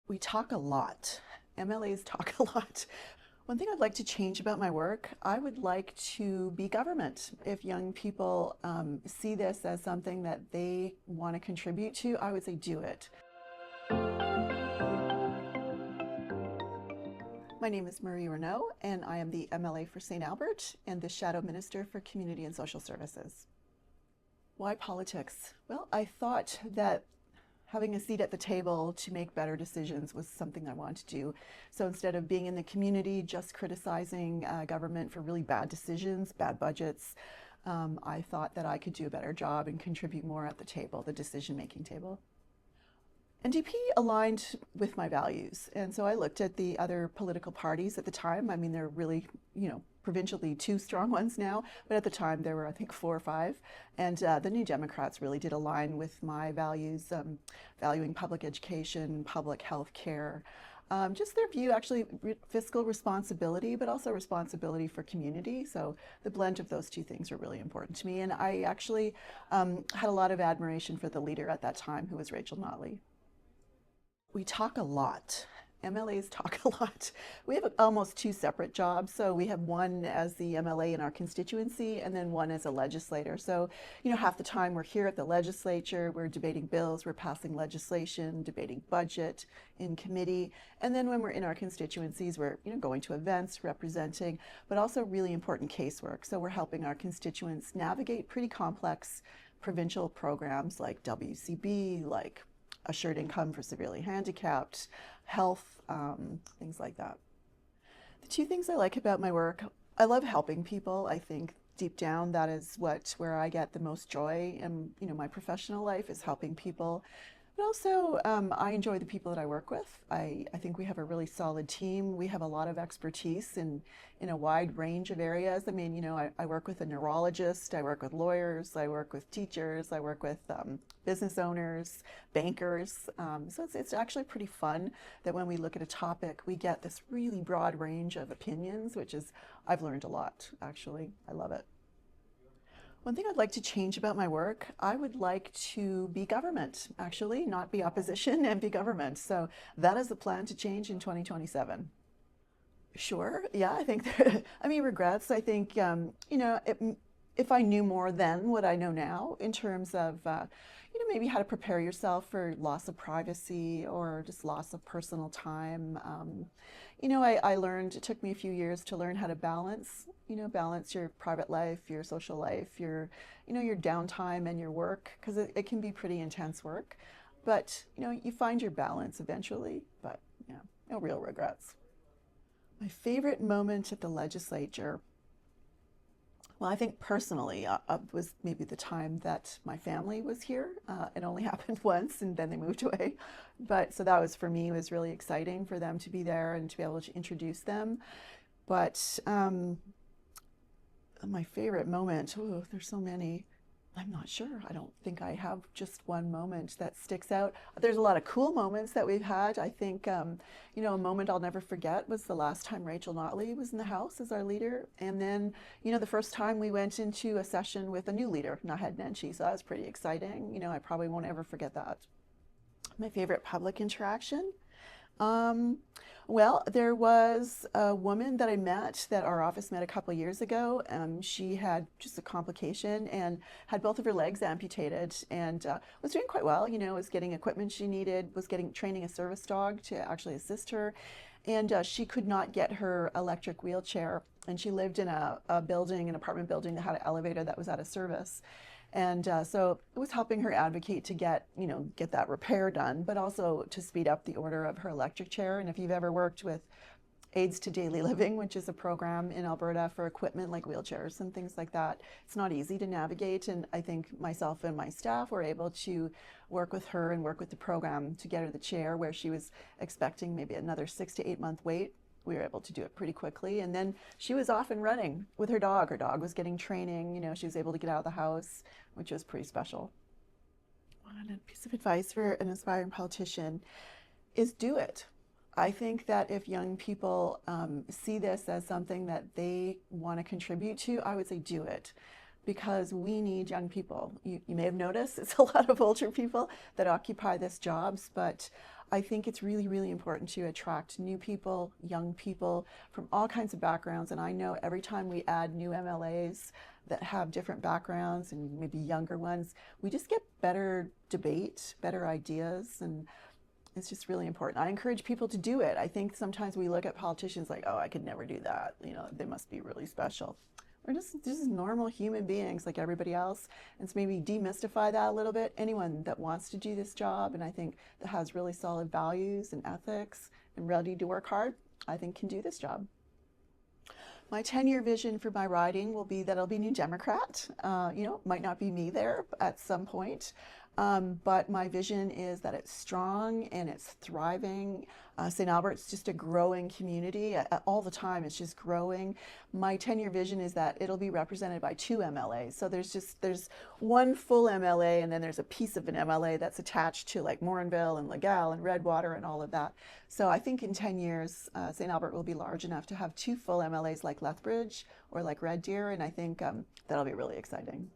We talk a lot. MLAs talk a lot. One thing I'd like to change about my work, I would like to be government. If young people see this as something that they want to contribute to, I would say do it. My name is Renaud, and I am the MLA for St. Albert and the Shadow Minister for Community and Social Services. Why politics? Well, I thought that having a seat at the table to make better decisions was something I wanted to do. So instead of being in the community just criticizing government for really bad decisions, bad budgets, I thought that I could do a better job and contribute more at the table, the decision-making table. NDP aligned with my values, and so I looked at the other political parties at the time. I mean, they're really, provincially two strong ones now, but at the time there were, I think, 4 or 5. And the New Democrats really did align with my values, valuing public education, public health care, just their view, actually, fiscal responsibility, but also responsibility for community. So the blend of those two things were really important to me. And I actually had a lot of admiration for the leader at that time, who was Rachel Notley. We talk a lot. MLAs talk a lot. We have almost 2 separate jobs. So we have one as the MLA in our constituency and then one as a legislator. So, half the time we're here at the legislature, we're debating bills, we're passing legislation, debating budget in committee. And then when we're in our constituencies, we're, going to events, representing, but also really important casework. So we're helping our constituents navigate pretty complex provincial programs like WCB, like assured income for severely handicapped, health, things like that. The 2 things I like about my work, I love helping people. I think deep down that is where I get the most joy in my professional life, is helping people. But also, I enjoy the people that I work with. I think we have a really solid team. We have a lot of expertise in a wide range of areas. I mean, I work with a neurologist, I work with lawyers, I work with teachers, I work with business owners, bankers. So it's actually pretty fun that when we look at a topic, we get this really broad range of opinions, I've learned a lot, actually. I love it. One thing I'd like to change about my work, I would like to be government, actually, not be opposition and be government. So that is the plan to change in 2027. Sure, yeah, I think, regrets. I think, if I knew more then what I know now in terms of, maybe how to prepare yourself for loss of privacy or just loss of personal time. I learned, it took me a few years to learn how to balance your private life, your social life, your downtime and your work, because it can be pretty intense work. But, you find your balance eventually, but no real regrets. My favorite moment at the legislature, well, I think personally was maybe the time that my family was here. It only happened once and then they moved away. But so that was, for me, was really exciting for them to be there and to be able to introduce them. But my favorite moment, there's so many. I'm not sure. I don't think I have just one moment that sticks out. There's a lot of cool moments that we've had. I think, a moment I'll never forget was the last time Rachel Notley was in the House as our leader. And then, the first time we went into a session with a new leader, Naheed Nenshi. So that was pretty exciting. I probably won't ever forget that. My favorite public interaction? Well, there was a woman that I met, that our office met a couple of years ago. She had just a complication and had both of her legs amputated and was doing quite well, was getting equipment she needed, was training a service dog to actually assist her. And she could not get her electric wheelchair. And she lived in an apartment building that had an elevator that was out of service. And so it was helping her advocate to get that repair done, but also to speed up the order of her electric chair. And if you've ever worked with Aids to Daily Living, which is a program in Alberta for equipment like wheelchairs and things like that, it's not easy to navigate. And I think myself and my staff were able to work with her and work with the program to get her the chair, where she was expecting maybe another 6 to 8 month wait. We were able to do it pretty quickly. And then she was off and running with her dog. Her dog was getting training. She was able to get out of the house, which was pretty special. And a piece of advice for an aspiring politician is do it. I think that if young people see this as something that they want to contribute to, I would say do it. Because we need young people. You may have noticed it's a lot of older people that occupy these jobs, but I think it's really, really important to attract new people, young people from all kinds of backgrounds. And I know every time we add new MLAs that have different backgrounds and maybe younger ones, we just get better debate, better ideas, and it's just really important. I encourage people to do it. I think sometimes we look at politicians like, oh, I could never do that. You know, they must be really special. We're just normal human beings like everybody else. And so maybe demystify that a little bit. Anyone that wants to do this job and I think that has really solid values and ethics and ready to work hard, I think can do this job. My 10-year vision for my riding will be that I'll be New Democrat. You know, might not be me there at some point. But my vision is that it's strong and it's thriving. St. Albert's just a growing community. All the time, it's just growing. My 10-year vision is that it'll be represented by 2 MLAs. So there's one full MLA, and then there's a piece of an MLA that's attached to like Morinville and Legal and Redwater and all of that. So I think in 10 years, St. Albert will be large enough to have 2 full MLAs like Lethbridge or like Red Deer, and I think that'll be really exciting.